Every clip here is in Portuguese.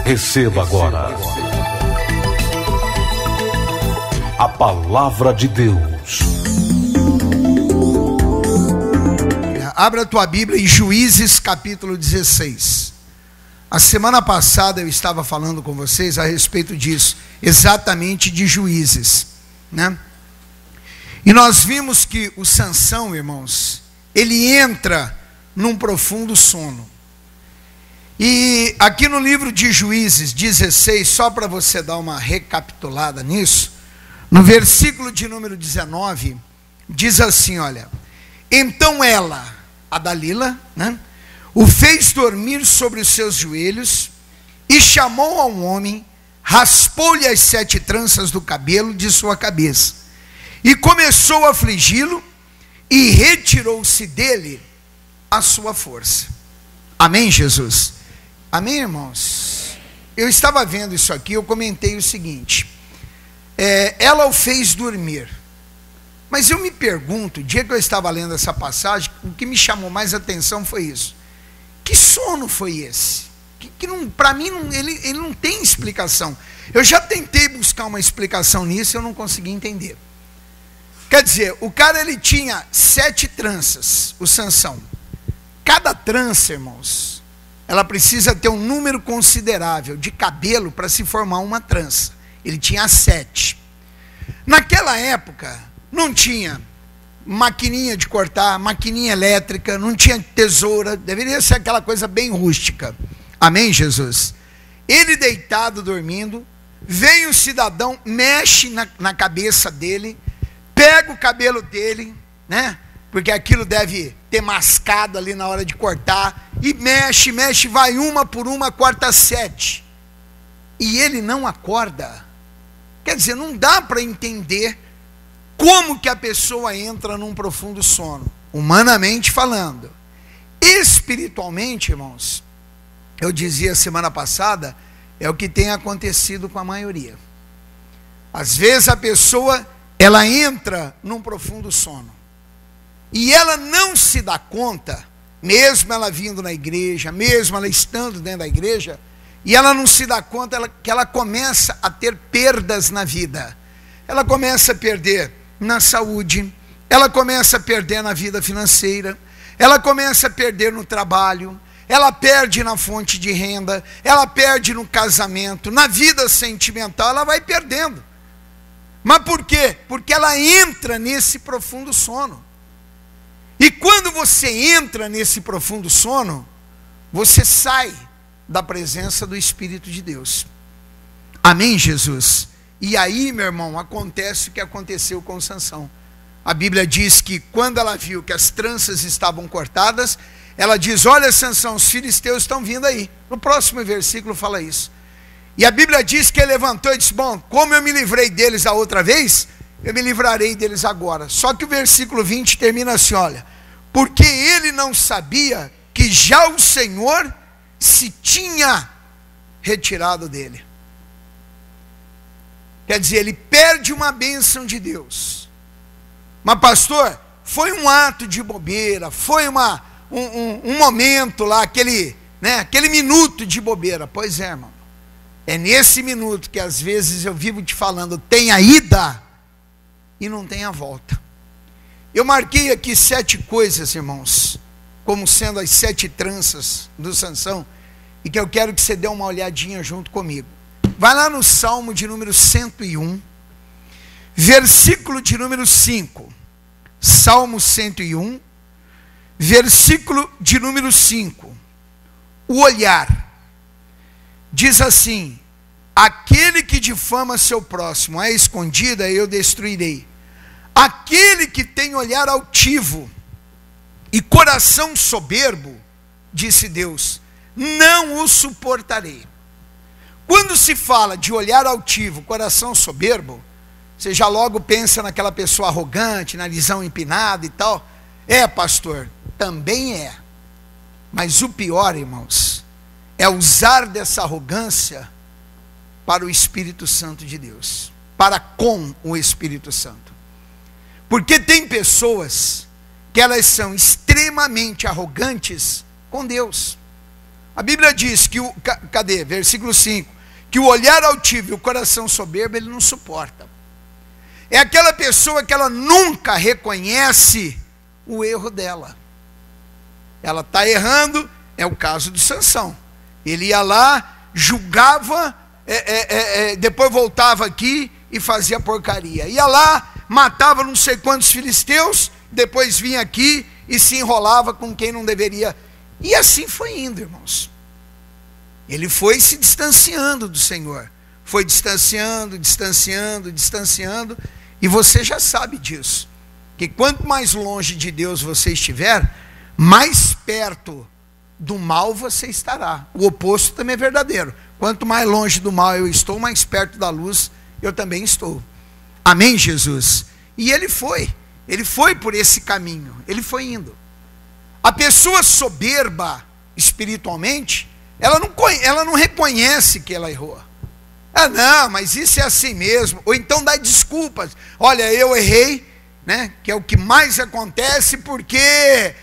Receba agora a palavra de Deus. Abra a tua Bíblia em Juízes capítulo 16. A semana passada eu estava falando com vocês a respeito disso, exatamente de Juízes, né? E nós vimos que o Sansão, irmãos, ele entra num profundo sono. E aqui no livro de Juízes 16, só para você dar uma recapitulada nisso, no versículo de número 19, diz assim, olha: então ela, a Dalila, né, o fez dormir sobre os seus joelhos e chamou a um homem, raspou-lhe as 7 tranças do cabelo de sua cabeça e começou a afligi-lo e retirou-se dele a sua força. Amém, Jesus? Amém, irmãos? Eu estava vendo isso aqui, eu comentei o seguinte, ela o fez dormir, mas eu me pergunto, o dia que eu estava lendo essa passagem, o que me chamou mais atenção foi isso: que sono foi esse? Que para mim ele não tem explicação. Eu já tentei buscar uma explicação nisso e eu não consegui entender. Quer dizer, o cara ele tinha 7 tranças, o Sansão. Cada trança, irmãos, ela precisa ter um número considerável de cabelo para se formar uma trança. Ele tinha 7. Naquela época, não tinha maquininha de cortar, maquininha elétrica, não tinha tesoura, deveria ser aquela coisa bem rústica. Amém, Jesus? Ele deitado, dormindo, vem o cidadão, mexe na cabeça dele, pega o cabelo dele, né? Porque aquilo deve ter mascado ali na hora de cortar, e mexe, vai uma por uma, corta 7. E ele não acorda. Quer dizer, não dá para entender como que a pessoa entra num profundo sono, humanamente falando. Espiritualmente, irmãos, eu dizia semana passada, é o que tem acontecido com a maioria. Às vezes a pessoa, ela entra num profundo sono, e ela não se dá conta, mesmo ela vindo na igreja, mesmo ela estando dentro da igreja, e ela não se dá conta que ela começa a ter perdas na vida. Ela começa a perder na saúde, ela começa a perder na vida financeira, ela começa a perder no trabalho, ela perde na fonte de renda, ela perde no casamento, na vida sentimental, ela vai perdendo. Mas por quê? Porque ela entra nesse profundo sono. E quando você entra nesse profundo sono, você sai da presença do Espírito de Deus. Amém, Jesus? E aí, meu irmão, acontece o que aconteceu com Sansão. A Bíblia diz que quando ela viu que as tranças estavam cortadas, ela diz: olha, Sansão, os filisteus estão vindo aí. No próximo versículo fala isso. E a Bíblia diz que ele levantou e disse: bom, como eu me livrei deles a outra vez, eu me livrarei deles agora. Só que o versículo 20 termina assim, olha: porque ele não sabia que já o Senhor se tinha retirado dele. Quer dizer, ele perde uma bênção de Deus. Mas pastor, foi um ato de bobeira, foi um momento lá, aquele minuto de bobeira. Pois é, irmão, é nesse minuto que às vezes eu vivo te falando, tem a ida e não tem a volta. Eu marquei aqui 7 coisas, irmãos, como sendo as 7 tranças do Sansão, e que eu quero que você dê uma olhadinha junto comigo. Vai lá no Salmo de número 101, versículo de número 5. Salmo 101, versículo de número 5. O olhar. Diz assim: aquele que difama seu próximo à escondida eu destruirei. Aquele que tem olhar altivo e coração soberbo, disse Deus, não o suportarei. Quando se fala de olhar altivo, coração soberbo, você já logo pensa naquela pessoa arrogante, narizão empinado e tal. É, pastor, também é. Mas o pior, irmãos, é usar dessa arrogância para o Espírito Santo de Deus, para com o Espírito Santo. Porque tem pessoas que elas são extremamente arrogantes com Deus. A Bíblia diz que cadê? Versículo 5. Que o olhar altivo e o coração soberbo ele não suporta. É aquela pessoa que ela nunca reconhece o erro dela. Ela está errando, é o caso de Sansão. Ele ia lá, julgava, depois voltava aqui e fazia porcaria. Ia lá, matava não sei quantos filisteus, depois vinha aqui e se enrolava com quem não deveria. E assim foi indo, irmãos. Ele foi se distanciando do Senhor. Foi distanciando, e você já sabe disso. Que quanto mais longe de Deus você estiver, mais perto do mal você estará. O oposto também é verdadeiro. Quanto mais longe do mal eu estou, mais perto da luz eu também estou. Amém, Jesus? E ele foi por esse caminho, ele foi indo. A pessoa soberba espiritualmente, ela não reconhece que ela errou. Ah, não, mas isso é assim mesmo. Ou então dá desculpas. Olha, eu errei, né? Que é o que mais acontece, porque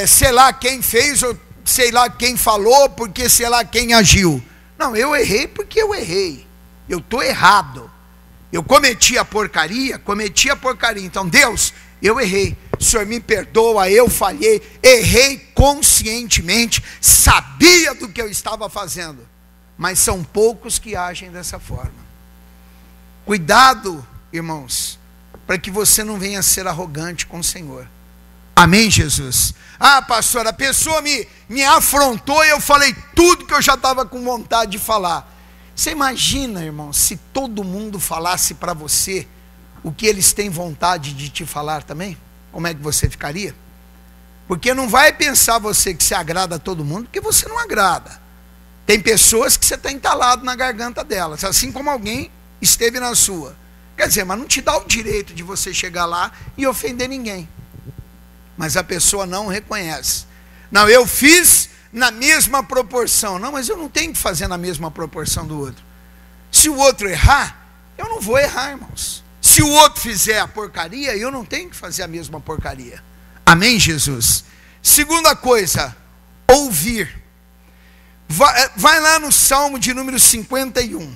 sei lá quem fez, ou sei lá quem falou, porque sei lá quem agiu. Não, eu errei porque eu errei. Eu estou errado. Eu cometi a porcaria. Então, Deus, eu errei. O Senhor me perdoa, eu falhei. Errei conscientemente. Sabia do que eu estava fazendo. Mas são poucos que agem dessa forma. Cuidado, irmãos, para que você não venha a ser arrogante com o Senhor. Amém, Jesus? Ah, pastor, a pessoa me afrontou e eu falei tudo que eu já estava com vontade de falar. Você imagina, irmão, se todo mundo falasse para você o que eles têm vontade de te falar também? Como é que você ficaria? Porque não vai pensar você que você agrada a todo mundo, porque você não agrada. Tem pessoas que você está entalado na garganta delas, assim como alguém esteve na sua. Quer dizer, mas não te dá o direito de você chegar lá e ofender ninguém. Mas a pessoa não reconhece. Não, eu fiz na mesma proporção. Não, mas eu não tenho que fazer na mesma proporção do outro. Se o outro errar, eu não vou errar, irmãos. Se o outro fizer a porcaria, eu não tenho que fazer a mesma porcaria. Amém, Jesus? Segunda coisa, ouvir. Vai lá no Salmo de número 51.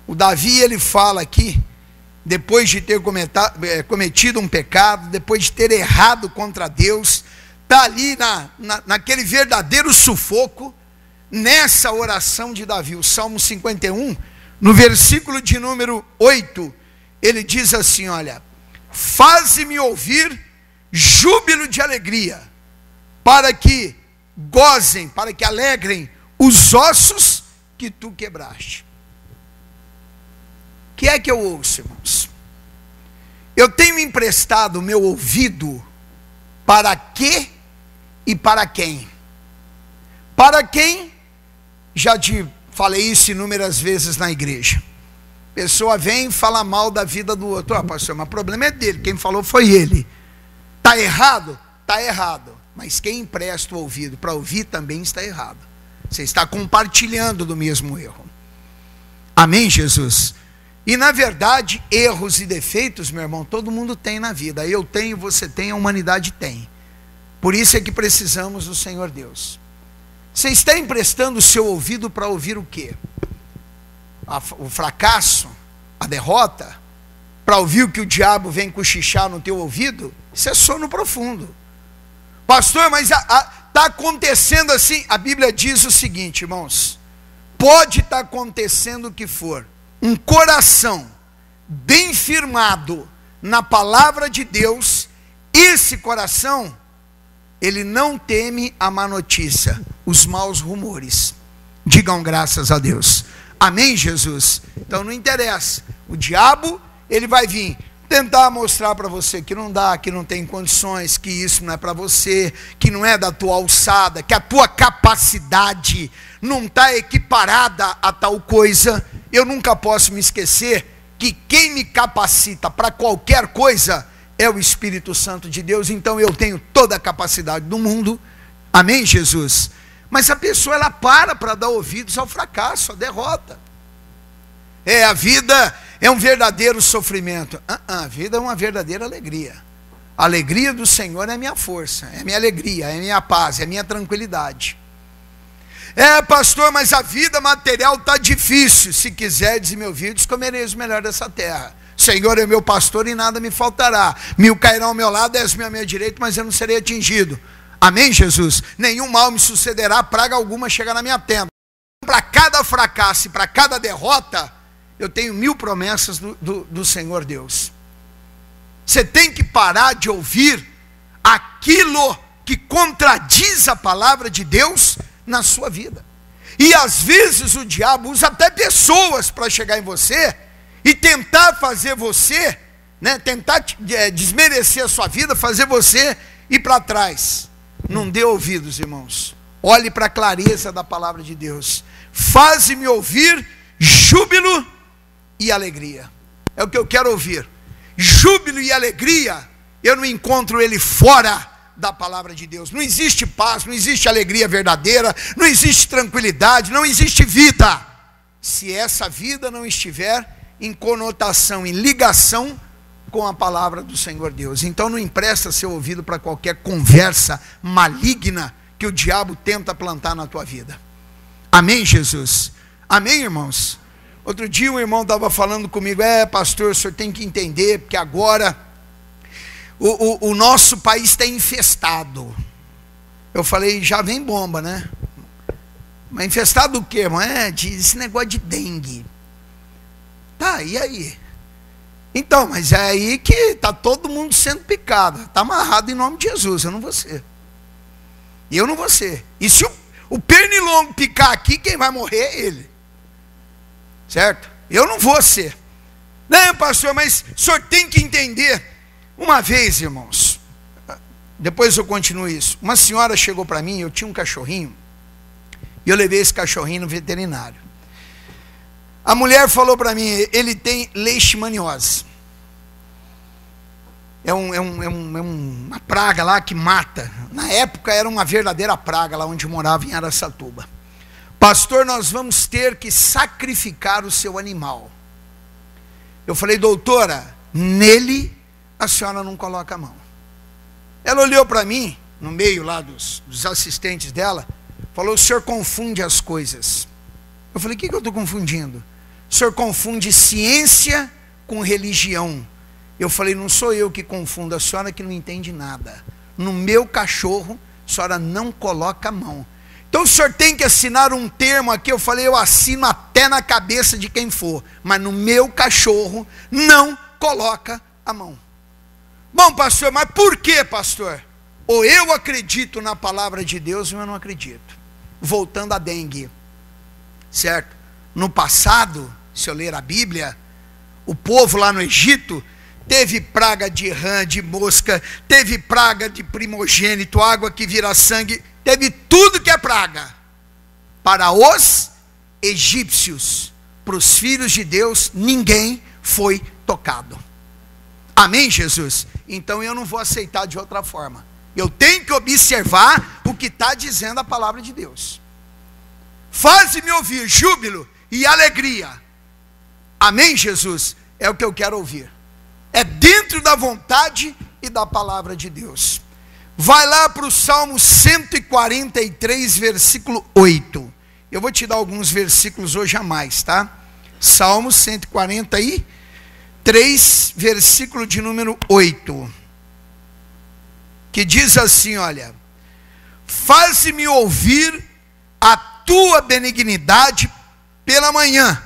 O Davi, ele fala aqui, depois de ter cometido um pecado, depois de ter errado contra Deus, está ali naquele verdadeiro sufoco, nessa oração de Davi, o Salmo 51, no versículo de número 8, ele diz assim, olha, faze-me ouvir júbilo de alegria, para que gozem, para que alegrem os ossos que tu quebraste. O que é que eu ouço, irmãos? Eu tenho emprestado o meu ouvido para quê e para quem? Para quem? Já te falei isso inúmeras vezes na igreja. Pessoa vem e fala mal da vida do outro. Ah, pastor, mas o problema é dele, quem falou foi ele. Está errado? Está errado. Mas quem empresta o ouvido para ouvir também está errado. Você está compartilhando do mesmo erro. Amém, Jesus? E na verdade, erros e defeitos, meu irmão, todo mundo tem na vida. Eu tenho, você tem, a humanidade tem. Por isso é que precisamos do Senhor Deus. Você está emprestando o seu ouvido para ouvir o quê? O fracasso, a derrota? Para ouvir o que o diabo vem cochichar no teu ouvido? Isso é sono profundo. Pastor, mas está acontecendo assim. A Bíblia diz o seguinte, irmãos. Pode estar acontecendo o que for. Um coração bem firmado na palavra de Deus, esse coração, ele não teme a má notícia, os maus rumores. Digam graças a Deus. Amém, Jesus? Então não interessa. O diabo, ele vai vir tentar mostrar para você que não dá, que não tem condições, que isso não é para você, que não é da tua alçada, que a tua capacidade não está equiparada a tal coisa. Eu nunca posso me esquecer que quem me capacita para qualquer coisa é o Espírito Santo de Deus. Então eu tenho toda a capacidade do mundo. Amém, Jesus? Mas a pessoa, ela para dar ouvidos ao fracasso, à derrota. A vida é um verdadeiro sofrimento. A vida é uma verdadeira alegria. A alegria do Senhor é minha força, é minha alegria, é minha paz, é minha tranquilidade. Pastor, mas a vida material está difícil. Se quiserdes e me ouvirdes, comereis o melhor dessa terra. Senhor é meu pastor e nada me faltará. 1000 cairão ao meu lado, 10.000 à minha direita, mas eu não serei atingido. Amém, Jesus? Nenhum mal me sucederá, praga alguma chega na minha tenda. Para cada fracasso e para cada derrota, eu tenho 1000 promessas do Senhor Deus. Você tem que parar de ouvir aquilo que contradiz a palavra de Deus na sua vida. E às vezes o diabo usa até pessoas para chegar em você e tentar fazer você, tentar desmerecer a sua vida, fazer você ir para trás. Não dê ouvidos, irmãos. Olhe para a clareza da palavra de Deus. Faze-me ouvir júbilo e alegria. É o que eu quero ouvir. Júbilo e alegria, eu não encontro ele fora da palavra de Deus. Não existe paz, não existe alegria verdadeira, não existe tranquilidade, não existe vida, se essa vida não estiver em conotação, em ligação com a palavra do Senhor Deus. Então não empresta seu ouvido para qualquer conversa maligna que o diabo tenta plantar na tua vida. Amém, Jesus? Amém, irmãos? Outro dia um irmão estava falando comigo, pastor, o senhor tem que entender, porque agora o nosso país está infestado. Eu falei, já vem bomba, né? Mas infestado do quê, irmão? Esse negócio de dengue. Tá, e aí? Então, mas é aí que está todo mundo sendo picado. Está amarrado em nome de Jesus, eu não vou ser. Eu não vou ser. E se o pernilongo picar aqui, quem vai morrer é ele. Certo? Eu não vou ser. Não, pastor, mas o senhor tem que entender. Uma vez, irmãos, depois eu continuo isso. Uma senhora chegou para mim, eu tinha um cachorrinho, e eu levei esse cachorrinho no veterinário. A mulher falou para mim, ele tem leishmaniose. É uma praga lá que mata. Na época era uma verdadeira praga lá onde eu morava, em Araçatuba. Pastor, nós vamos ter que sacrificar o seu animal. Eu falei, doutora, nele a senhora não coloca a mão. Ela olhou para mim, no meio lá dos assistentes dela, falou, o senhor confunde as coisas. Eu falei, o que eu estou confundindo? O senhor confunde ciência com religião. Eu falei, não sou eu que confundo, a senhora que não entende nada. No meu cachorro, a senhora não coloca a mão. Então o senhor tem que assinar um termo aqui. Eu falei, eu assino até na cabeça de quem for, mas no meu cachorro não coloca a mão. Bom, pastor, mas por que, pastor? Ou eu acredito na palavra de Deus ou eu não acredito. Voltando à dengue, certo? No passado, se eu ler a Bíblia, o povo lá no Egito teve praga de rã, de mosca, teve praga de primogênito, água que vira sangue, teve tudo que é praga. Para os egípcios, para os filhos de Deus, ninguém foi tocado. Amém, Jesus? Então eu não vou aceitar de outra forma. Eu tenho que observar o que está dizendo a palavra de Deus. Faze-me ouvir júbilo e alegria. Amém, Jesus? É o que eu quero ouvir. É dentro da vontade e da palavra de Deus. Vai lá para o Salmo 143, versículo 8. Eu vou te dar alguns versículos hoje a mais, tá? Salmo 143, versículo de número 8. Que diz assim, olha: faze-me ouvir a tua benignidade pela manhã,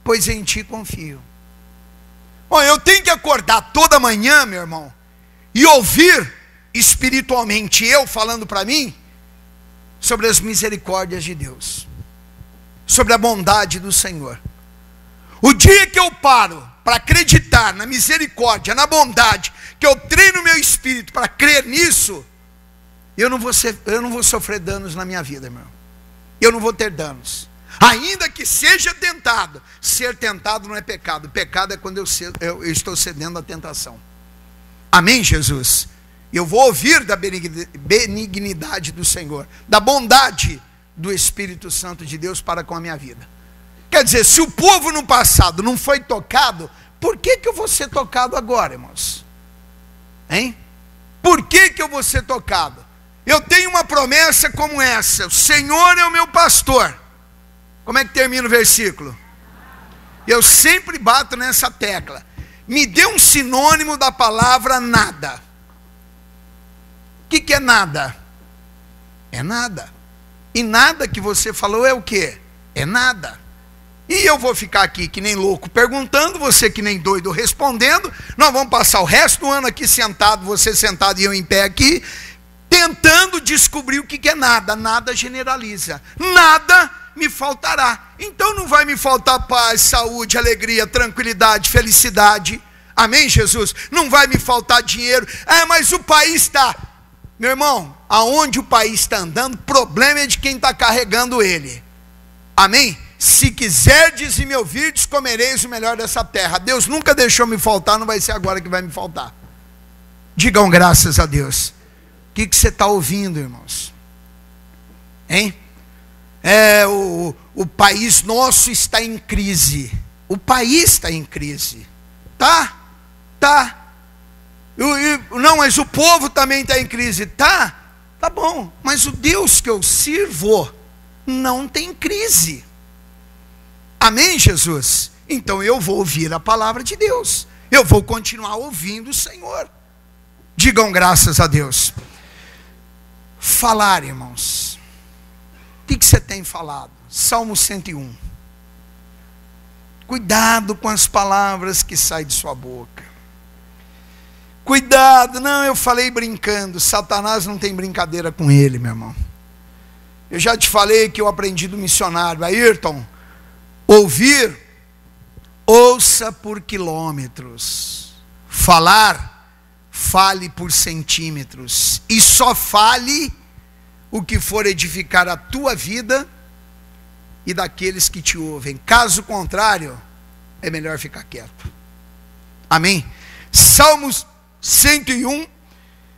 pois em ti confio. Bom, eu tenho que acordar toda manhã, meu irmão, e ouvir espiritualmente, eu falando para mim, sobre as misericórdias de Deus, sobre a bondade do Senhor. O dia que eu paro para acreditar na misericórdia, na bondade, que eu treino meu espírito para crer nisso, eu não vou sofrer danos na minha vida, irmão. Eu não vou ter danos. Ainda que seja tentado, ser tentado não é pecado. Pecado é quando eu estou cedendo à tentação. Amém, Jesus? Eu vou ouvir da benignidade do Senhor, da bondade do Espírito Santo de Deus para com a minha vida. Quer dizer, se o povo no passado não foi tocado, por que eu vou ser tocado agora, irmãos? Hein? Por que eu vou ser tocado? eu tenho uma promessa como essa: o Senhor é o meu pastor. Como é que termina o versículo? Eu sempre bato nessa tecla. Me dê um sinônimo da palavra nada. O que é nada? É nada. E nada que você falou é o quê? É nada. E eu vou ficar aqui que nem louco perguntando, você que nem doido respondendo. Nós vamos passar o resto do ano aqui sentado, você sentado e eu em pé aqui, tentando descobrir o que é nada. Nada generaliza. Nada me faltará. Então não vai me faltar paz, saúde, alegria, tranquilidade, felicidade. Amém, Jesus? Não vai me faltar dinheiro. Mas o país está... Meu irmão, aonde o país está andando, problema é de quem está carregando ele. Amém? Se quiserdes e me ouvirdes, comereis o melhor dessa terra. Deus nunca deixou me faltar, não vai ser agora que vai me faltar. Digam graças a Deus. O que você está ouvindo, irmãos? Hein? O país nosso está em crise. O país está em crise. Tá. Não, mas o povo também está em crise. Tá bom. Mas o Deus que eu sirvo não tem crise. Amém, Jesus? Então eu vou ouvir a palavra de Deus. Eu vou continuar ouvindo o Senhor. Digam graças a Deus. Falar, irmãos. O que você tem falado? Salmo 101. Cuidado com as palavras que saem de sua boca. Cuidado. Não, eu falei brincando. Satanás não tem brincadeira com ele, meu irmão. Eu já te falei que eu aprendi do missionário Ayrton. Ouvir, ouça por quilômetros. Falar, fale por centímetros. E só fale o que for edificar a tua vida e daqueles que te ouvem. Caso contrário, é melhor ficar quieto. Amém? Salmos 101,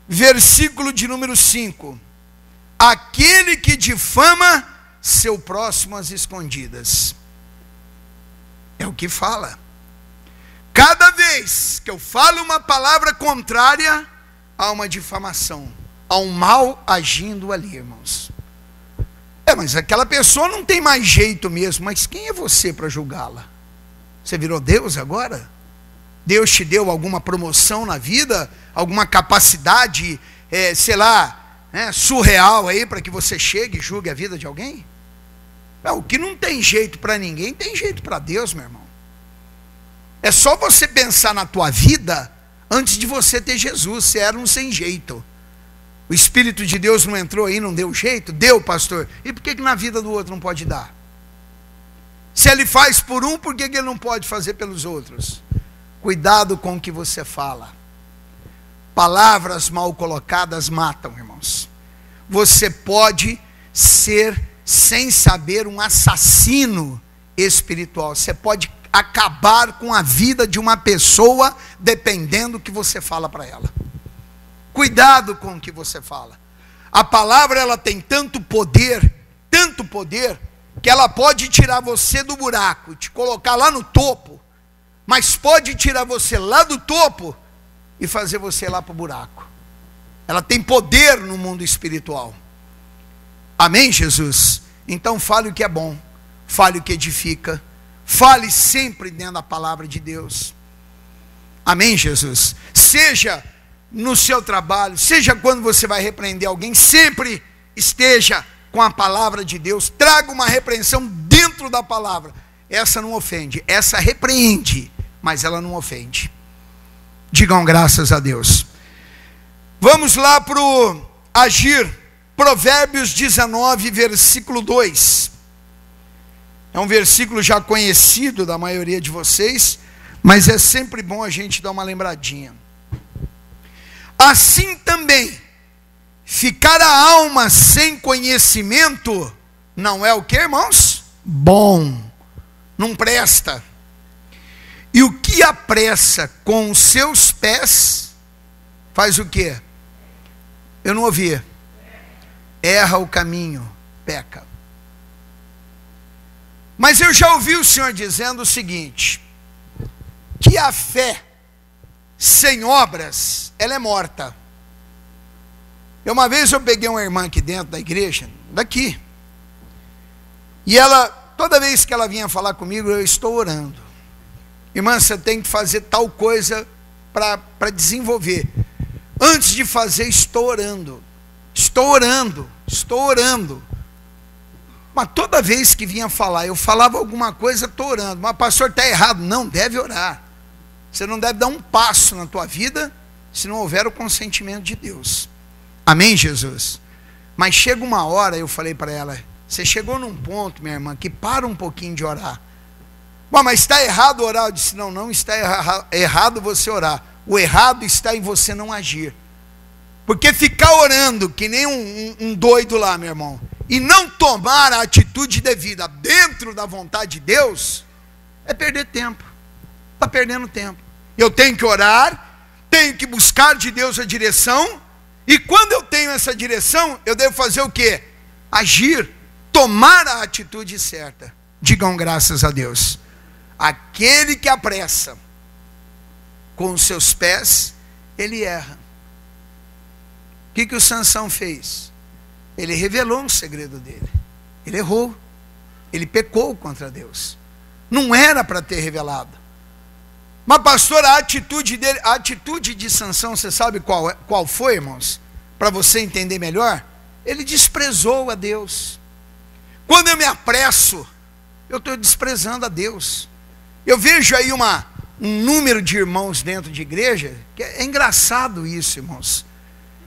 versículo de número 5. Aquele que difama seu próximo às escondidas. É o que fala. Cada vez que eu falo uma palavra contrária, há uma difamação, há um mal agindo ali, irmãos. Mas aquela pessoa não tem mais jeito mesmo. Mas quem é você para julgá-la? Você virou Deus agora? Deus te deu alguma promoção na vida? Alguma capacidade, surreal aí para que você chegue e julgue a vida de alguém? O que não tem jeito para ninguém, tem jeito para Deus, meu irmão. É só você pensar na tua vida antes de você ter Jesus. Você era um sem jeito. O Espírito de Deus não entrou aí, não deu jeito? Deu, pastor. E por que na vida do outro não pode dar? Se ele faz por um, por que ele não pode fazer pelos outros? Cuidado com o que você fala. Palavras mal colocadas matam, irmãos. Você pode ser, sem saber, um assassino espiritual. Você pode acabar com a vida de uma pessoa dependendo do que você fala para ela. Cuidado com o que você fala. A palavra, ela tem tanto poder, que ela pode tirar você do buraco, te colocar lá no topo, mas pode tirar você lá do topo e fazer você lá para o buraco. Ela tem poder no mundo espiritual. Amém, Jesus? Então fale o que é bom, fale o que edifica, fale sempre dentro da palavra de Deus. Amém, Jesus? Seja no seu trabalho, seja quando você vai repreender alguém, sempre esteja com a palavra de Deus. Traga uma repreensão dentro da palavra. Essa não ofende, essa repreende, mas ela não ofende. Digam graças a Deus. Vamos lá para o agir. Provérbios 19, versículo 2. É um versículo já conhecido da maioria de vocês, mas é sempre bom a gente dar uma lembradinha. Assim também, ficar a alma sem conhecimento, não é o que, irmãos? Bom, não presta. E o que apressa com os seus pés, faz o quê? Eu não ouvi. Erra o caminho, peca. Mas eu já ouvi o Senhor dizendo o seguinte, que a fé sem obras, ela é morta. Uma vez eu peguei uma irmã aqui dentro da igreja, daqui, e ela, toda vez que ela vinha falar comigo, eu estou orando. Irmã, você tem que fazer tal coisa para desenvolver. Antes de fazer, estou orando. Estou orando, estou orando. Mas toda vez que vinha falar, eu falava alguma coisa, estou orando. Mas pastor, está errado. Não, deve orar. Você não deve dar um passo na tua vida se não houver o consentimento de Deus. Amém, Jesus? Mas chega uma hora, eu falei para ela, você chegou num ponto, minha irmã, que para um pouquinho de orar. Bom, mas está errado orar? Eu disse, não está errado você orar. O errado está em você não agir. Porque ficar orando que nem um doido lá, meu irmão, e não tomar a atitude devida dentro da vontade de Deus, é perder tempo. Está perdendo tempo. Eu tenho que orar, tenho que buscar de Deus a direção, e quando eu tenho essa direção, eu devo fazer o quê? Agir, tomar a atitude certa. Digam graças a Deus. Aquele que apressa com os seus pés, ele erra. O que o Sansão fez? Ele revelou um segredo dele. Ele errou. Ele pecou contra Deus. Não era para ter revelado. Mas pastor, a atitude dele, a atitude de Sansão, você sabe qual foi, irmãos? Para você entender melhor, ele desprezou a Deus. Quando eu me apresso, eu estou desprezando a Deus. Eu vejo aí um número de irmãos dentro de igreja, que é engraçado isso, irmãos.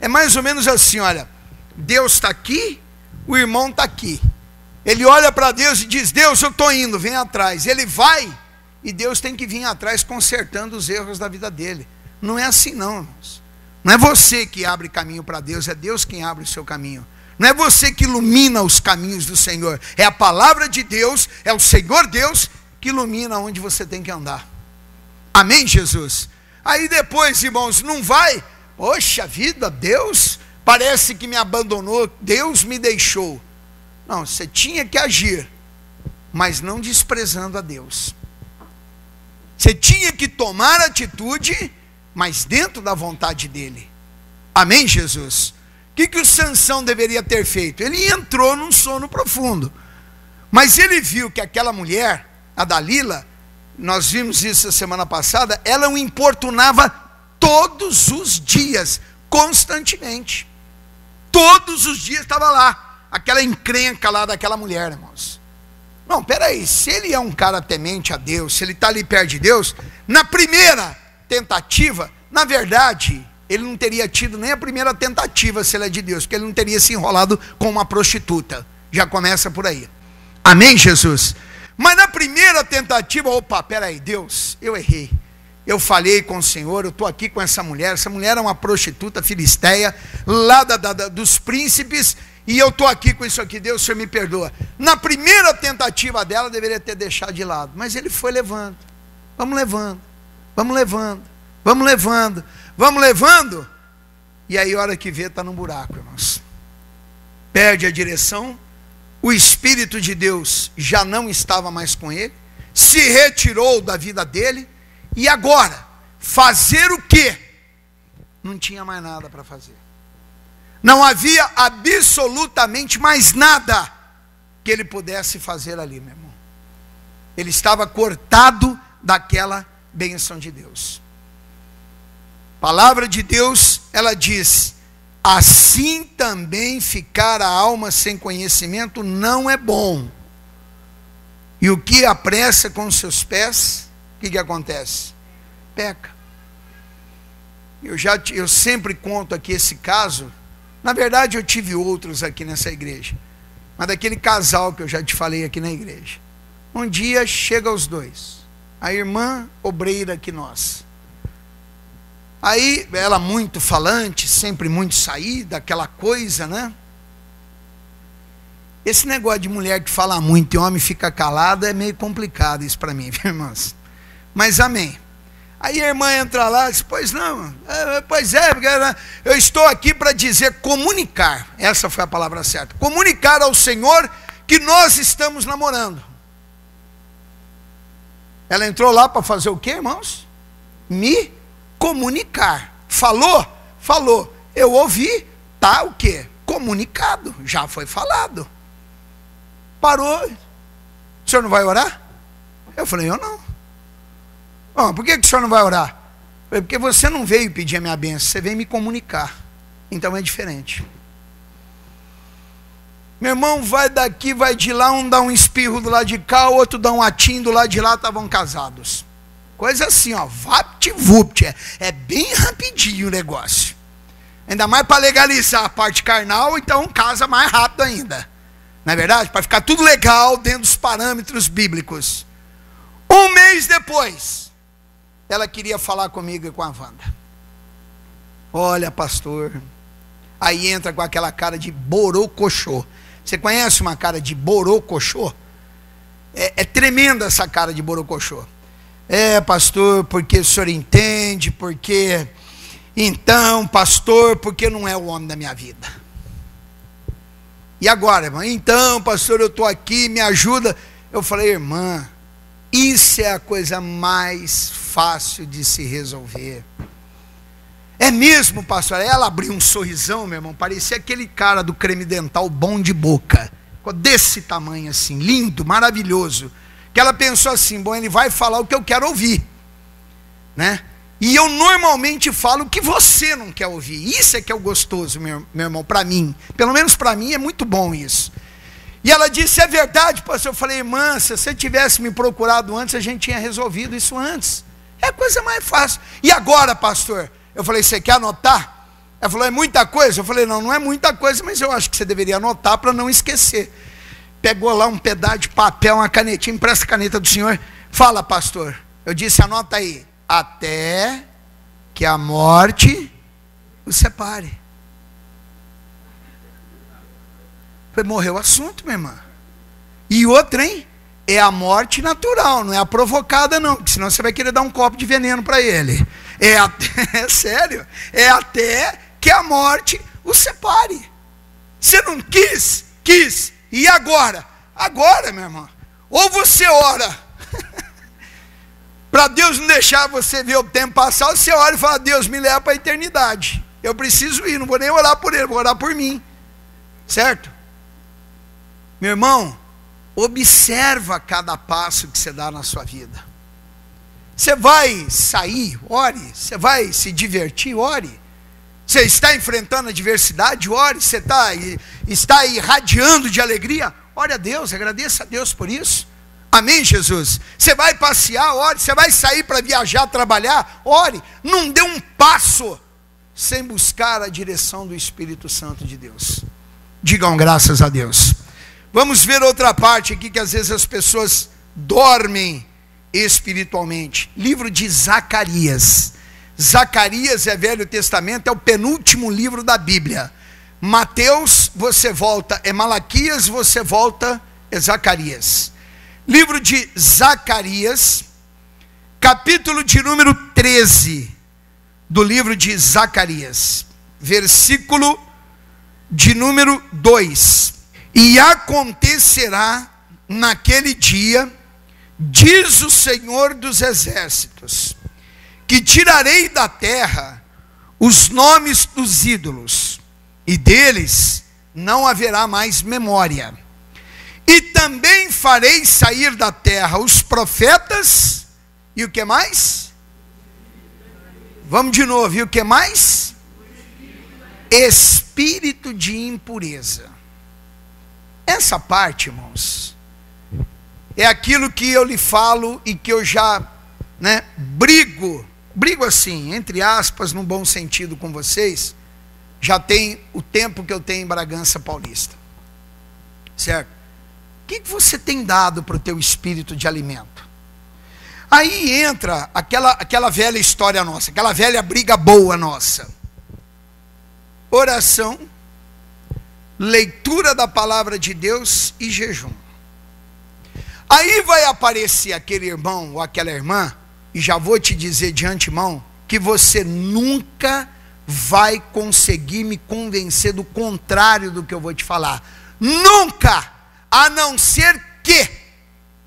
É mais ou menos assim, olha, Deus está aqui, o irmão está aqui. Ele olha para Deus e diz, Deus, eu estou indo, vem atrás. Ele vai, e Deus tem que vir atrás consertando os erros da vida dele. Não é assim não, irmãos. Não é você que abre caminho para Deus, é Deus quem abre o seu caminho. Não é você que ilumina os caminhos do Senhor, é a palavra de Deus, é o Senhor Deus que ilumina onde você tem que andar. Amém, Jesus? Aí depois, irmãos, não vai, poxa vida, Deus parece que me abandonou, Deus me deixou. Não, você tinha que agir, mas não desprezando a Deus. Você tinha que tomar atitude, mas dentro da vontade dele. Amém, Jesus? O que o Sansão deveria ter feito? Ele entrou num sono profundo, mas ele viu que aquela mulher, a Dalila, nós vimos isso a semana passada, ela o importunava todos os dias, constantemente. Todos os dias estava lá, aquela encrenca lá daquela mulher, irmãos. Não, peraí, se ele é um cara temente a Deus, se ele está ali perto de Deus, na primeira tentativa, na verdade, ele não teria tido nem a primeira tentativa se ele é de Deus, porque ele não teria se enrolado com uma prostituta. Já começa por aí. Amém, Jesus? Mas na primeira tentativa, opa, peraí, Deus, eu errei. Eu falei com o Senhor, eu estou aqui com essa mulher é uma prostituta filisteia, lá dos príncipes, e eu estou aqui com isso aqui, Deus, o Senhor me perdoa. Na primeira tentativa dela, deveria ter deixado de lado, mas ele foi levando, vamos levando, vamos levando, vamos levando, vamos levando, e aí a hora que vê, está num buraco, irmãos. Perde a direção, o Espírito de Deus já não estava mais com ele, se retirou da vida dele, e agora, fazer o quê? Não tinha mais nada para fazer. Não havia absolutamente mais nada que ele pudesse fazer ali, meu irmão. Ele estava cortado daquela bênção de Deus. A palavra de Deus, ela diz, assim também ficar a alma sem conhecimento não é bom. E o que apressa com os seus pés, o que acontece? Peca. Eu sempre conto aqui esse caso. Na verdade eu tive outros aqui nessa igreja, mas daquele casal que eu já te falei aqui na igreja. Um dia chega os dois, a irmã obreira que nós. Aí ela muito falante, sempre muito saída, aquela coisa, né? Esse negócio de mulher que fala muito e homem fica calado é meio complicado isso para mim, irmãs. Mas amém. Aí a irmã entra lá e diz, pois não, pois é, eu estou aqui para dizer, comunicar, essa foi a palavra certa, comunicar ao Senhor que nós estamos namorando. Ela entrou lá para fazer o quê, irmãos? Me comunicar. Falou? Falou. Eu ouvi, está o quê? Comunicado, já foi falado. Parou. O senhor não vai orar? Eu falei, eu não. Bom, por que o senhor não vai orar? Eu falei, porque você não veio pedir a minha bênção, você veio me comunicar. Então é diferente. Meu irmão, vai daqui, vai de lá, um dá um espirro do lado de cá, o outro dá um atim do lado de lá, estavam casados. Coisa assim, ó, vapt-vupt, é bem rapidinho o negócio. Ainda mais para legalizar a parte carnal, então casa mais rápido ainda. Não é verdade? Para ficar tudo legal dentro dos parâmetros bíblicos. Um mês depois, ela queria falar comigo e com a Wanda. Olha, pastor, aí entra com aquela cara de borocochô. Você conhece uma cara de borocochô? É tremenda essa cara de borocochô. É, pastor, porque o senhor entende, porque... Então, pastor, porque não é o homem da minha vida. E agora, irmã? Então, pastor, eu estou aqui, me ajuda. Eu falei, irmã, isso é a coisa mais fácil de se resolver. É mesmo, pastor? Ela abriu um sorrisão, meu irmão, parecia aquele cara do creme dental bom de boca, desse tamanho assim, lindo, maravilhoso, que ela pensou assim, bom, ele vai falar o que eu quero ouvir, né? E eu normalmente falo o que você não quer ouvir. Isso é que é o gostoso, meu irmão, para mim, pelo menos para mim é muito bom isso. E ela disse, é verdade, pastor? Eu falei, irmã, se você tivesse me procurado antes, a gente tinha resolvido isso antes, é a coisa mais fácil. E agora, pastor? Eu falei, você quer anotar? Ela falou, é muita coisa? Eu falei, não, não é muita coisa, mas eu acho que você deveria anotar para não esquecer. Pegou lá um pedaço de papel, uma canetinha, empresta a caneta do senhor. Fala, pastor. Eu disse, anota aí. Até que a morte o separe. Foi, morreu o assunto, minha irmã. E outra, hein? É a morte natural, não é a provocada não, porque senão você vai querer dar um copo de veneno para ele. É sério, é até que a morte o separe. Você não quis, e agora? Agora, minha irmã, ou você ora, para Deus não deixar você ver o tempo passar, você ora e fala, Deus me leva para a eternidade, eu preciso ir, não vou nem orar por ele, vou orar por mim, certo? Meu irmão, observa cada passo que você dá na sua vida. Você vai sair, ore. Você vai se divertir, ore. Você está enfrentando a adversidade, ore. Você está irradiando de alegria, ore a Deus, agradeça a Deus por isso. Amém, Jesus? Você vai passear, ore. Você vai sair para viajar, trabalhar, ore. Não dê um passo sem buscar a direção do Espírito Santo de Deus. Digam graças a Deus. Vamos ver outra parte aqui que às vezes as pessoas dormem espiritualmente. Livro de Zacarias. Zacarias é Velho Testamento, é o penúltimo livro da Bíblia. Mateus, você volta, é Malaquias, você volta, é Zacarias. Livro de Zacarias, capítulo de número 13 do livro de Zacarias, versículo de número 2. E acontecerá naquele dia, diz o Senhor dos Exércitos, que tirarei da terra os nomes dos ídolos, e deles não haverá mais memória. E também farei sair da terra os profetas, e o que mais? Vamos de novo, e o que mais? Espírito de impureza. Essa parte, irmãos, é aquilo que eu lhe falo e que eu já, brigo assim, entre aspas, num bom sentido com vocês, já tem o tempo que eu tenho em Bragança Paulista, certo? O que você tem dado para o teu espírito de alimento? Aí entra aquela velha história nossa, aquela velha briga boa nossa. Oração, leitura da palavra de Deus e jejum. Aí vai aparecer aquele irmão ou aquela irmã, e já vou te dizer de antemão, que você nunca vai conseguir me convencer do contrário do que eu vou te falar. Nunca! A não ser que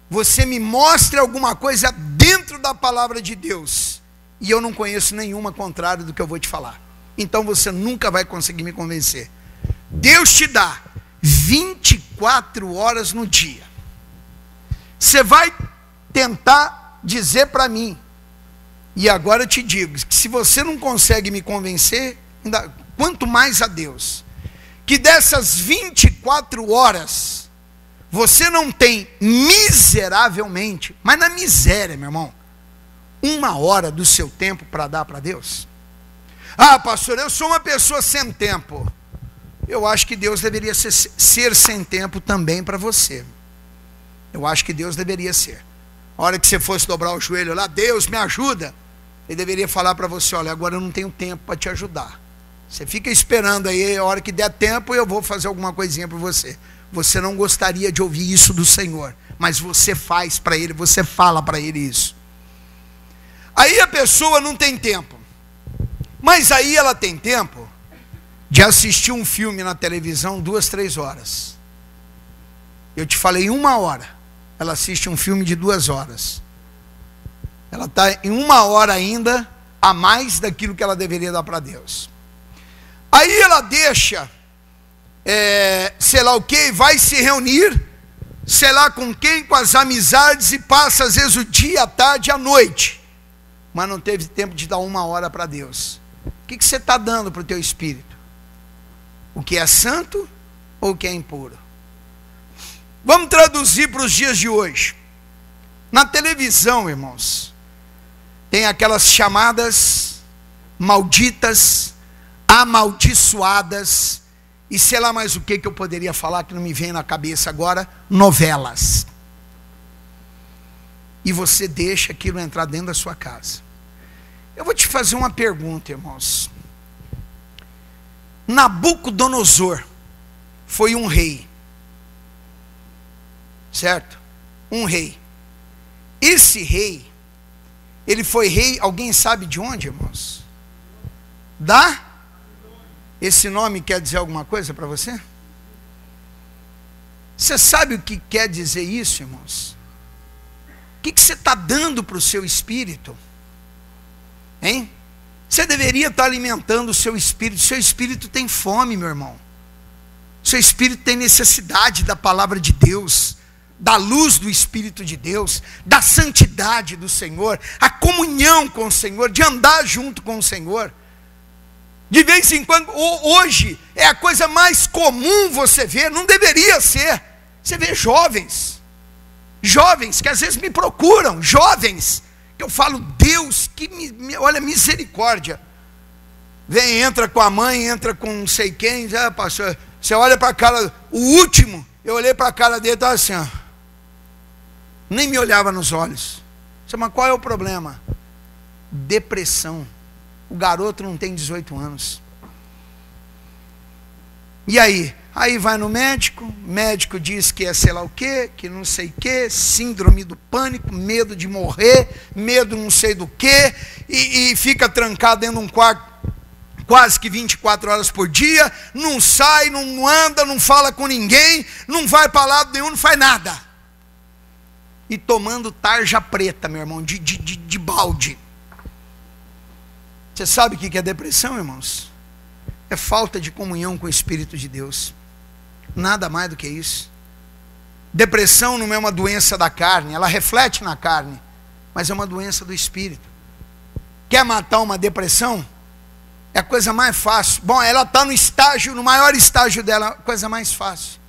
você me mostre alguma coisa dentro da palavra de Deus, e eu não conheço nenhuma contrário do que eu vou te falar. então você nunca vai conseguir me convencer. Deus te dá 24 horas no dia. Você vai tentar dizer para mim, e agora eu te digo, que se você não consegue me convencer, quanto mais a Deus, que dessas 24 horas, você não tem miseravelmente, mas na miséria, meu irmão, 1 hora do seu tempo para dar para Deus? Ah, pastor, eu sou uma pessoa sem tempo. Eu acho que Deus deveria ser sem tempo também para você. Eu acho que Deus deveria ser. A hora que você fosse dobrar o joelho lá, Deus me ajuda, Ele deveria falar para você, olha, agora eu não tenho tempo para te ajudar. Você fica esperando aí, a hora que der tempo eu vou fazer alguma coisinha para você. Você não gostaria de ouvir isso do Senhor, mas você faz para Ele, você fala para Ele isso. Aí a pessoa não tem tempo, mas aí ela tem tempo de assistir um filme na televisão 2, 3 horas. Eu te falei 1 hora, ela assiste um filme de 2 horas. Ela está em 1 hora ainda a mais daquilo que ela deveria dar para Deus. Aí ela deixa, sei lá o que, vai se reunir, sei lá com quem, com as amizades, e passa às vezes o dia, a tarde e a noite, mas não teve tempo de dar 1 hora para Deus. O que você está dando para o teu espírito? O que é santo ou o que é impuro? Vamos traduzir para os dias de hoje. Na televisão, irmãos, tem aquelas chamadas malditas, amaldiçoadas, e sei lá mais o que eu poderia falar que não me vem na cabeça agora, novelas. E você deixa aquilo entrar dentro da sua casa. Eu vou te fazer uma pergunta, irmãos. Nabucodonosor foi um rei, certo? Um rei. Esse rei, ele foi rei, alguém sabe de onde, irmãos? Esse nome quer dizer alguma coisa para você? Você sabe o que quer dizer isso, irmãos? O que você está dando para o seu espírito? Hein? Você deveria estar alimentando o seu espírito tem fome, meu irmão. O seu espírito tem necessidade da palavra de Deus, da luz do Espírito de Deus, da santidade do Senhor, a comunhão com o Senhor, de andar junto com o Senhor. De vez em quando, hoje é a coisa mais comum você ver, não deveria ser. Você vê jovens que às vezes me procuram, jovens, que eu falo, Deus, que olha, misericórdia. Vem, entra com a mãe, entra com não sei quem, pastor, você olha para a cara, o último, eu olhei para a cara dele, estava assim, ó, nem me olhava nos olhos. Mas qual é o problema? Depressão. O garoto não tem 18 anos. E aí? Aí vai no médico, o médico diz que é sei lá o quê, que não sei o quê, síndrome do pânico, medo de morrer, medo não sei do quê, e fica trancado dentro de um quarto quase que 24 horas por dia, não sai, não anda, não fala com ninguém, não vai para lado nenhum, não faz nada. E tomando tarja preta, meu irmão, de balde. Você sabe o que é depressão, irmãos? É falta de comunhão com o Espírito de Deus. Nada mais do que isso. Depressão não é uma doença da carne, ela reflete na carne, mas é uma doença do Espírito. Quer matar uma depressão? É a coisa mais fácil. Bom, ela está no maior estágio dela, a coisa mais fácil.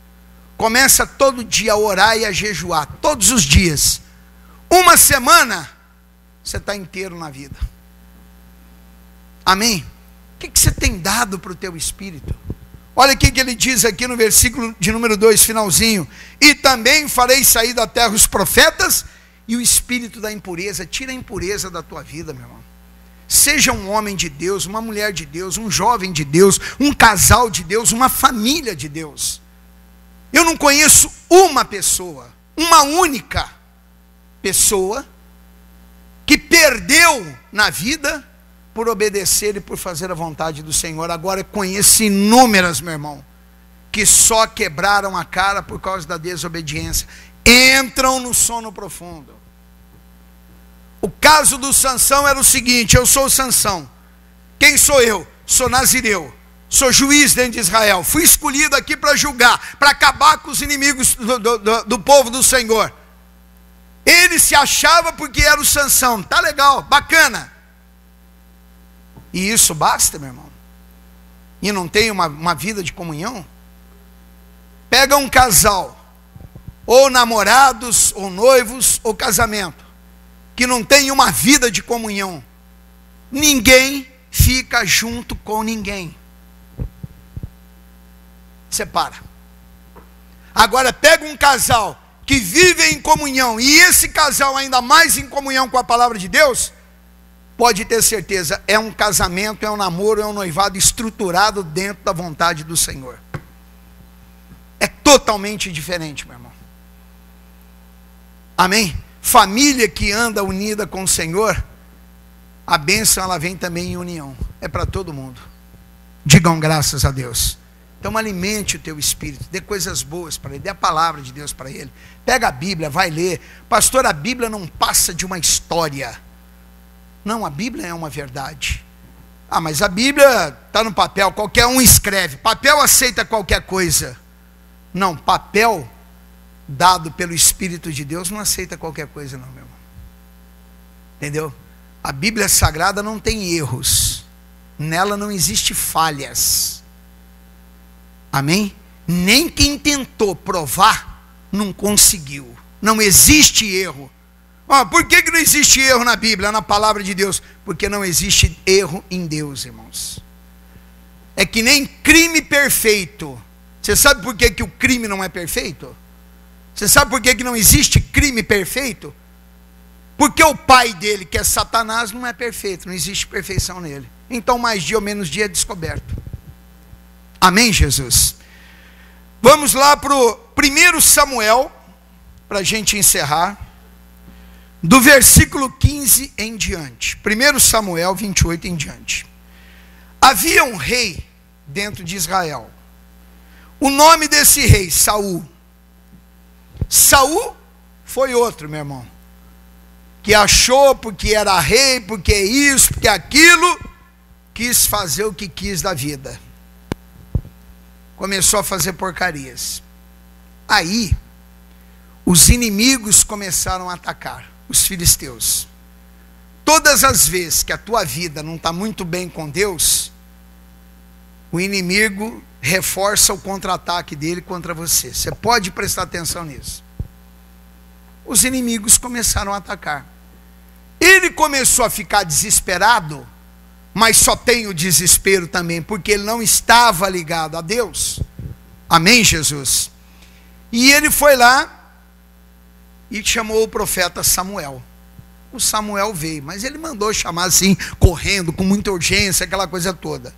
Começa todo dia a orar e a jejuar, todos os dias. 1 semana, você está inteiro na vida. Amém? O que você tem dado para o teu espírito? Olha o que ele diz aqui no versículo de número 2, finalzinho. E também farei sair da terra os profetas e o espírito da impureza. Tira a impureza da tua vida, meu irmão. Seja um homem de Deus, uma mulher de Deus, um jovem de Deus, um casal de Deus, uma família de Deus. Eu não conheço uma pessoa, uma única pessoa, que perdeu na vida por obedecer e por fazer a vontade do Senhor. Agora conheço inúmeras, meu irmão, que só quebraram a cara por causa da desobediência, entram no sono profundo. O caso do Sansão era o seguinte: eu sou o Sansão. Quem sou eu? sou nazireu, sou juiz dentro de Israel, fui escolhido aqui para julgar, para acabar com os inimigos do povo do Senhor. Ele se achava porque era o Sansão. Tá legal, bacana. E isso basta, meu irmão? E não tem uma vida de comunhão? Pega um casal, ou namorados, ou noivos, ou casamento, que não tem uma vida de comunhão. Ninguém fica junto com ninguém. Separa. Agora pega um casal que vive em comunhão, e esse casal ainda mais em comunhão com a palavra de Deus, pode ter certeza, é um casamento, é um namoro, é um noivado estruturado dentro da vontade do Senhor. É totalmente diferente, meu irmão. Amém? Família que anda unida com o Senhor, a bênção ela vem também em união. É para todo mundo. Digam graças a Deus. Então alimente o teu espírito, dê coisas boas para ele, dê a palavra de Deus para ele. Pega a Bíblia, vai ler. Pastor, a Bíblia não passa de uma história. Não, a Bíblia é uma verdade. Ah, mas a Bíblia está no papel, qualquer um escreve. Papel aceita qualquer coisa. Não, papel dado pelo Espírito de Deus não aceita qualquer coisa não, meu irmão. Entendeu? A Bíblia Sagrada não tem erros. Nela não existe falhas. Amém? Nem quem tentou provar não conseguiu. Não existe erro. Por que não existe erro na Bíblia, na palavra de Deus? Porque não existe erro em Deus, irmãos. É que nem crime perfeito. Você sabe por que o crime não é perfeito? Você sabe por que não existe crime perfeito? Porque o pai dele, que é Satanás, não é perfeito, não existe perfeição nele. Então mais dia ou menos dia é descoberto. Amém, Jesus? Vamos lá para o 1 Samuel, para a gente encerrar, do versículo 15 em diante. 1 Samuel 28 em diante. Havia um rei dentro de Israel. O nome desse rei, Saul. Saul foi outro, meu irmão, que achou porque era rei, porque isso, porque aquilo, quis fazer o que quis da vida. Começou a fazer porcarias. Aí, os inimigos começaram a atacar, os filisteus. Todas as vezes que a tua vida não está muito bem com Deus, o inimigo reforça o contra-ataque dele contra você. Você pode prestar atenção nisso. Os inimigos começaram a atacar. Ele começou a ficar desesperado, mas só tem o desespero também, porque ele não estava ligado a Deus. Amém, Jesus? E ele foi lá e chamou o profeta Samuel. O Samuel veio, mas ele mandou chamar assim, correndo, com muita urgência, aquela coisa toda.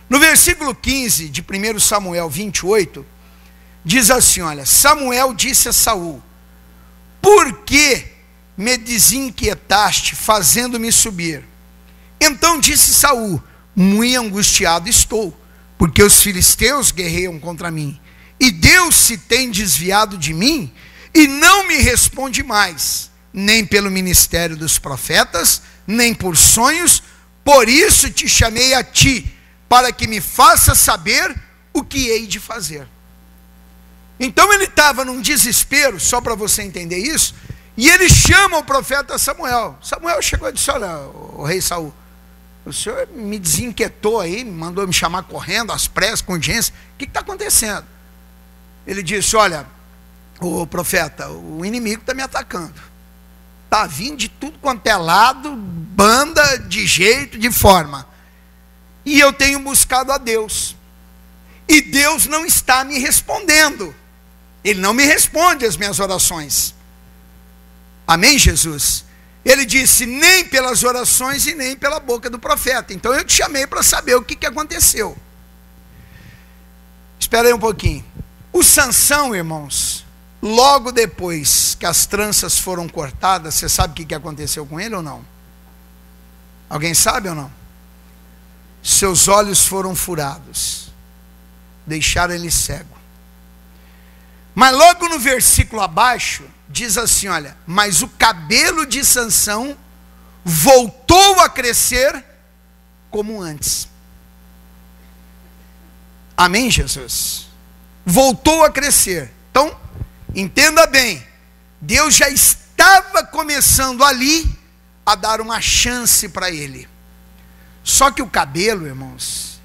No versículo 15 de 1 Samuel 28, diz assim, olha, Samuel disse a Saul, por que me desinquietaste, fazendo-me subir? Então disse Saul, muito angustiado estou, porque os filisteus guerreiam contra mim, e Deus se tem desviado de mim, e não me responde mais, nem pelo ministério dos profetas, nem por sonhos, por isso te chamei a ti, para que me faça saber o que hei de fazer. Então ele estava num desespero, só para você entender isso, e ele chama o profeta Samuel. Samuel chegou e disse, olha, o rei Saul, o senhor me desinquietou aí, mandou me chamar correndo, às pressas, com urgência, o que está acontecendo? Ele disse, olha, o profeta, o inimigo está me atacando, está vindo de tudo quanto é lado, banda, de jeito, de forma, e eu tenho buscado a Deus, e Deus não está me respondendo, Ele não me responde as minhas orações. Amém, Jesus? Ele disse, nem pelas orações e nem pela boca do profeta. Então eu te chamei para saber o que aconteceu. Espera aí um pouquinho. O Sansão, irmãos, logo depois que as tranças foram cortadas, você sabe o que aconteceu com ele ou não? Alguém sabe ou não? Seus olhos foram furados, deixaram ele cego. Mas logo no versículo abaixo, diz assim, olha, mas o cabelo de Sansão voltou a crescer como antes. Amém, Jesus? Voltou a crescer. Então, entenda bem, Deus já estava começando ali a dar uma chance para ele. Só que o cabelo, irmãos,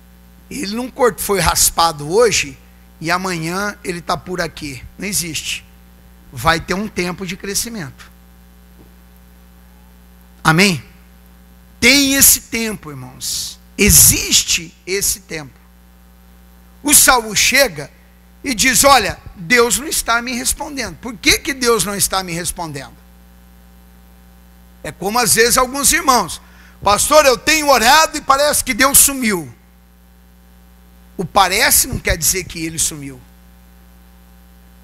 ele não foi raspado hoje e amanhã ele está por aqui. Não existe. Vai ter um tempo de crescimento. Amém? Tem esse tempo, irmãos. Existe esse tempo. O Saul chega e diz: olha, Deus não está me respondendo. Por que que Deus não está me respondendo? É como às vezes alguns irmãos: pastor, eu tenho orado e parece que Deus sumiu. O parece não quer dizer que ele sumiu.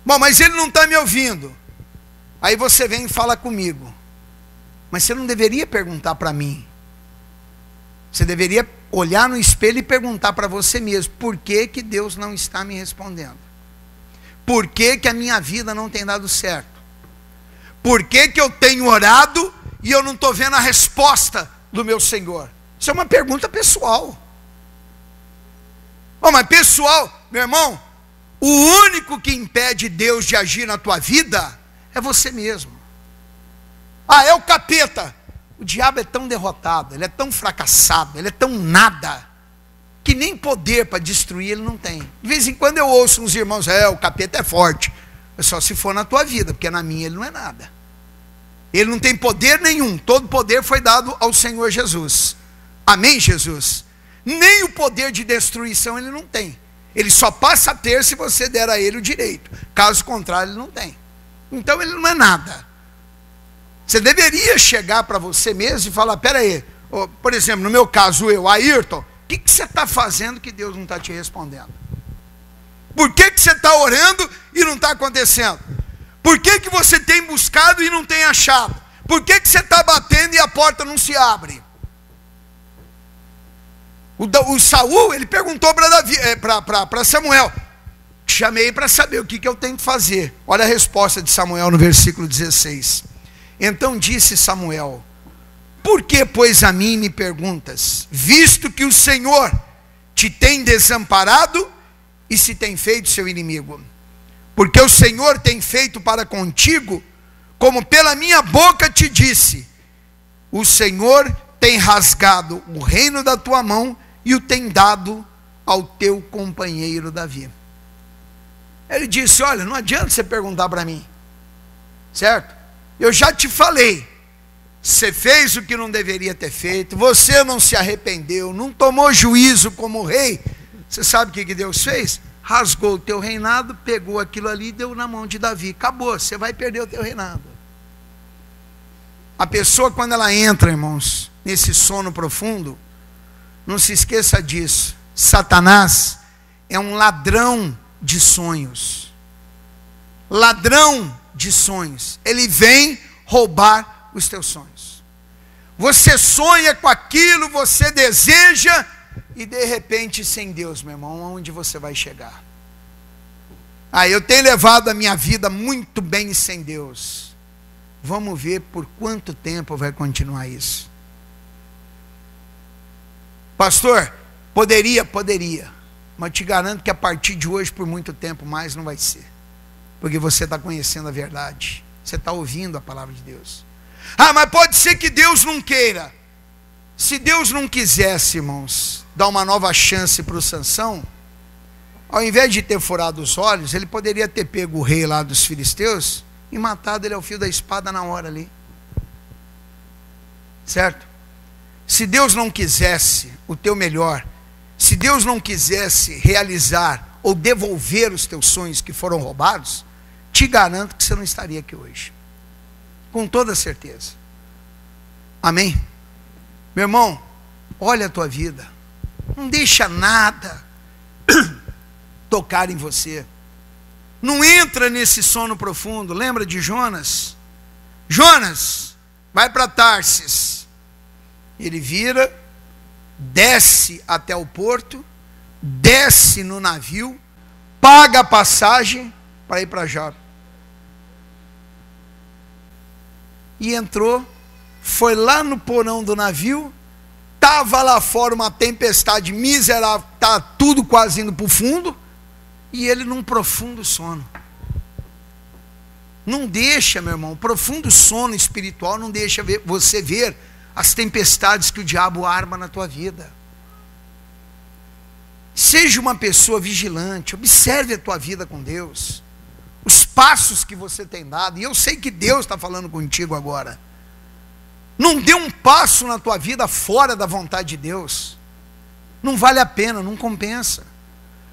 Bom, mas ele não está me ouvindo. Aí você vem e fala comigo: mas você não deveria perguntar para mim. Você deveria olhar no espelho e perguntar para você mesmo: por que que Deus não está me respondendo? Por que que a minha vida não tem dado certo? Por que que eu tenho orado e eu não estou vendo a resposta do meu Senhor? Isso é uma pergunta pessoal. Oh, mas pessoal, meu irmão, o único que impede Deus de agir na tua vida é você mesmo. Ah, é o capeta. O diabo é tão derrotado, ele é tão fracassado, ele é tão nada, que nem poder para destruir ele não tem. De vez em quando eu ouço uns irmãos: o capeta é forte. É só se for na tua vida, porque na minha ele não é nada. Ele não tem poder nenhum. Todo poder foi dado ao Senhor Jesus. Amém, Jesus? Nem o poder de destruição ele não tem. Ele só passa a ter se você der a ele o direito. Caso contrário, ele não tem. Então ele não é nada. Você deveria chegar para você mesmo e falar: peraí, por exemplo, no meu caso, Ayrton, o que você está fazendo que Deus não está te respondendo? Por que você está orando e não está acontecendo? Por que você tem buscado e não tem achado? Por que você está batendo e a porta não se abre? O Saul, ele perguntou para Samuel: chamei para saber o que eu tenho que fazer. Olha a resposta de Samuel no versículo 16. Então disse Samuel: por que, pois, a mim me perguntas, visto que o Senhor te tem desamparado e se tem feito seu inimigo? Porque o Senhor tem feito para contigo, como pela minha boca te disse: o Senhor tem rasgado o reino da tua mão e o tem dado ao teu companheiro Davi. Ele disse: olha, não adianta você perguntar para mim, certo? Eu já te falei, você fez o que não deveria ter feito, você não se arrependeu, não tomou juízo como rei. Você sabe o que Deus fez? Rasgou o teu reinado, pegou aquilo ali e deu na mão de Davi. Acabou, você vai perder o teu reinado. A pessoa, quando ela entra, irmãos, nesse sono profundo, não se esqueça disso: Satanás é um ladrão de sonhos. Ladrão de sonhos. Ele vem roubar os teus sonhos. Você sonha com aquilo, você deseja, e de repente, sem Deus, meu irmão, aonde você vai chegar? Eu tenho levado a minha vida muito bem sem Deus. Vamos ver por quanto tempo vai continuar isso. Pastor, poderia, mas te garanto que a partir de hoje, por muito tempo mais, não vai ser. Porque você está conhecendo a verdade, você está ouvindo a palavra de Deus. Mas pode ser que Deus não queira. Se Deus não quisesse, irmãos, dar uma nova chance para o Sansão, ao invés de ter furado os olhos, ele poderia ter pego o rei lá dos filisteus e matado ele ao fio da espada na hora ali. Certo? Se Deus não quisesse o teu melhor, se Deus não quisesse realizar ou devolver os teus sonhos que foram roubados, te garanto que você não estaria aqui hoje. Com toda certeza. Amém? Meu irmão, olha a tua vida. Não deixa nada tocar em você. Não entra nesse sono profundo. Lembra de Jonas? Jonas, vai para Tarsis. Ele vira, desce até o porto, desce no navio, paga a passagem para ir para Jope. E entrou, foi lá no porão do navio, estava lá fora uma tempestade miserável, está tudo quase indo para o fundo, e ele num profundo sono. Não deixa, meu irmão, o profundo sono espiritual não deixa você ver as tempestades que o diabo arma na tua vida. Seja uma pessoa vigilante, observe a tua vida com Deus, os passos que você tem dado, e eu sei que Deus está falando contigo agora. Não dê um passo na tua vida fora da vontade de Deus, não vale a pena, não compensa.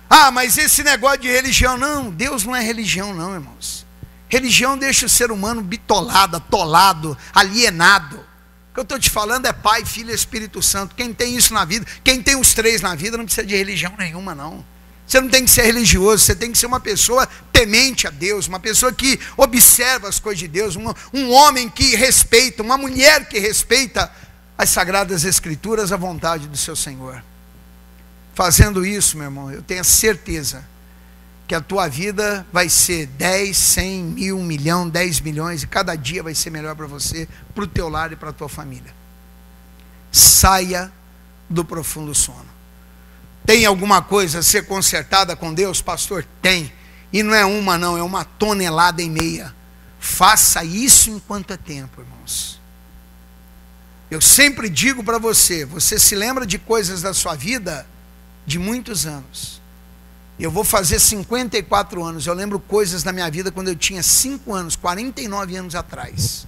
Ah, mas esse negócio de religião, não, Deus não é religião não, irmãos. Religião deixa o ser humano bitolado, atolado, alienado. O que eu estou te falando é Pai, Filho e Espírito Santo. Quem tem isso na vida, quem tem os três na vida, não precisa de religião nenhuma não. Você não tem que ser religioso, você tem que ser uma pessoa temente a Deus, uma pessoa que observa as coisas de Deus, um homem que respeita, uma mulher que respeita as Sagradas Escrituras, a vontade do seu Senhor. Fazendo isso, meu irmão, eu tenho a certeza que a tua vida vai ser 10, 100, 1000, 1 milhão, 10 milhões, e cada dia vai ser melhor para você, para o teu lar e para a tua família. Saia do profundo sono. Tem alguma coisa a ser consertada com Deus, pastor? Tem. E não é uma não, é 1,5 toneladas. Faça isso enquanto é tempo, irmãos. Eu sempre digo para você, você se lembra de coisas da sua vida de muitos anos. Eu vou fazer 54 anos, eu lembro coisas da minha vida quando eu tinha 5 anos, 49 anos atrás.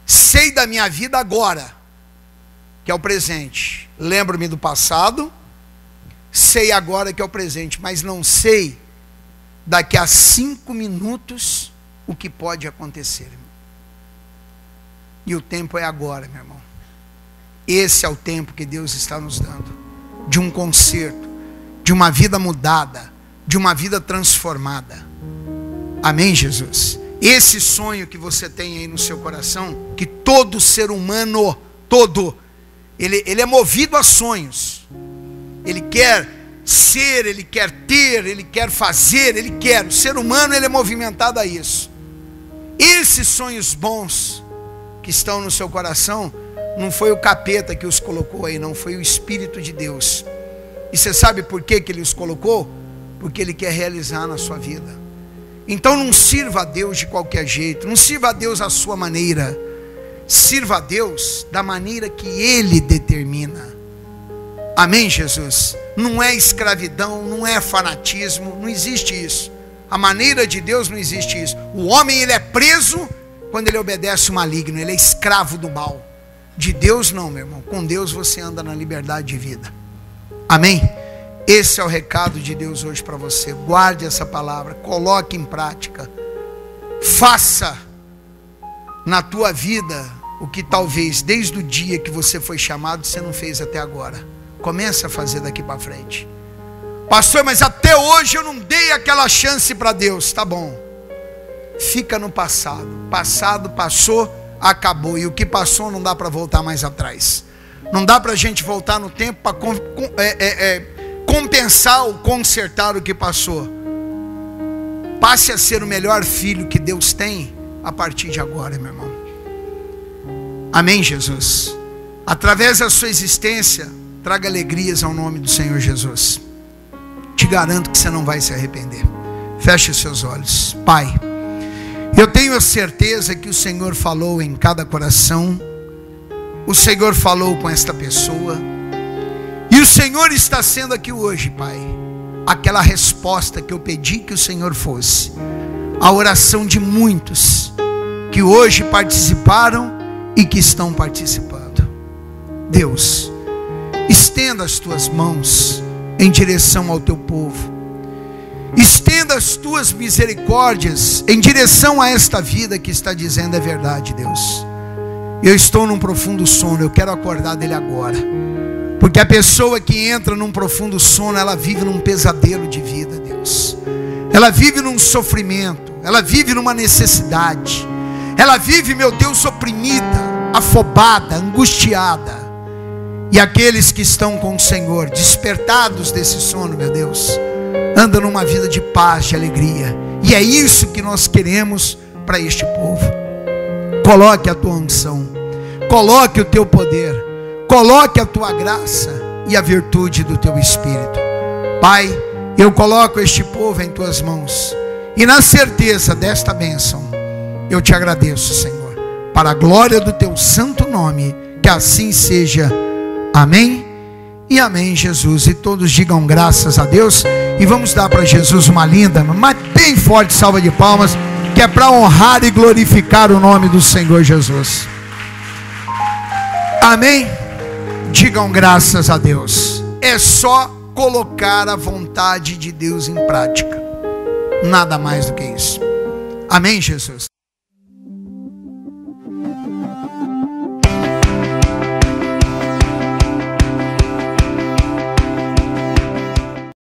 Sei da minha vida agora, que é o presente. Lembro-me do passado, sei agora que é o presente, mas não sei daqui a 5 minutos o que pode acontecer, irmão. E o tempo é agora, meu irmão. Esse é o tempo que Deus está nos dando, de um conserto, de uma vida mudada, de uma vida transformada. Amém, Jesus? Esse sonho que você tem aí no seu coração, que todo ser humano, ele é movido a sonhos. Ele quer ser, ele quer ter, ele quer fazer, ele quer. O ser humano, ele é movimentado a isso. Esses sonhos bons que estão no seu coração, não foi o capeta que os colocou aí, não, foi o Espírito de Deus. E você sabe por que ele os colocou? Porque ele quer realizar na sua vida. Então não sirva a Deus de qualquer jeito, não sirva a Deus à sua maneira, sirva a Deus da maneira que Ele determina. Amém, Jesus? Não é escravidão, não é fanatismo, não existe isso. A maneira de Deus não existe isso. O homem, ele é preso quando ele obedece o maligno, ele é escravo do mal. De Deus não, meu irmão, com Deus você anda na liberdade de vida. Amém? Esse é o recado de Deus hoje para você. Guarde essa palavra, coloque em prática. Faça na tua vida o que talvez desde o dia que você foi chamado você não fez até agora. Comece a fazer daqui para frente. Pastor, mas até hoje eu não dei aquela chance para Deus. Tá bom. Fica no passado. Passado passou, acabou. E o que passou não dá para voltar mais atrás. Não dá para a gente voltar no tempo para compensar ou consertar o que passou. Passe a ser o melhor filho que Deus tem a partir de agora, meu irmão. Amém, Jesus? Através da sua existência, traga alegrias ao nome do Senhor Jesus. Te garanto que você não vai se arrepender. Feche os seus olhos. Pai, eu tenho a certeza que o Senhor falou em cada coração. O Senhor falou com esta pessoa. E o Senhor está sendo aqui hoje, Pai, aquela resposta que eu pedi que o Senhor fosse. A oração de muitos que hoje participaram e que estão participando. Deus, estenda as tuas mãos em direção ao teu povo. Estenda as tuas misericórdias em direção a esta vida que está dizendo é verdade, Deus. Eu estou num profundo sono, eu quero acordar dele agora. Porque a pessoa que entra num profundo sono, ela vive num pesadelo de vida, Deus. Ela vive num sofrimento, ela vive numa necessidade. Ela vive, meu Deus, oprimida, afobada, angustiada. E aqueles que estão com o Senhor, despertados desse sono, meu Deus, andam numa vida de paz, de alegria. E é isso que nós queremos para este povo. Coloque a tua unção, coloque o teu poder, coloque a tua graça e a virtude do teu Espírito. Pai, eu coloco este povo em tuas mãos, e na certeza desta bênção, eu te agradeço, Senhor, para a glória do teu santo nome, que assim seja. Amém e amém, Jesus. E todos digam graças a Deus, e vamos dar para Jesus uma linda, mas bem forte salva de palmas, que é para honrar e glorificar o nome do Senhor Jesus. Amém? Digam graças a Deus. É só colocar a vontade de Deus em prática, nada mais do que isso. Amém, Jesus?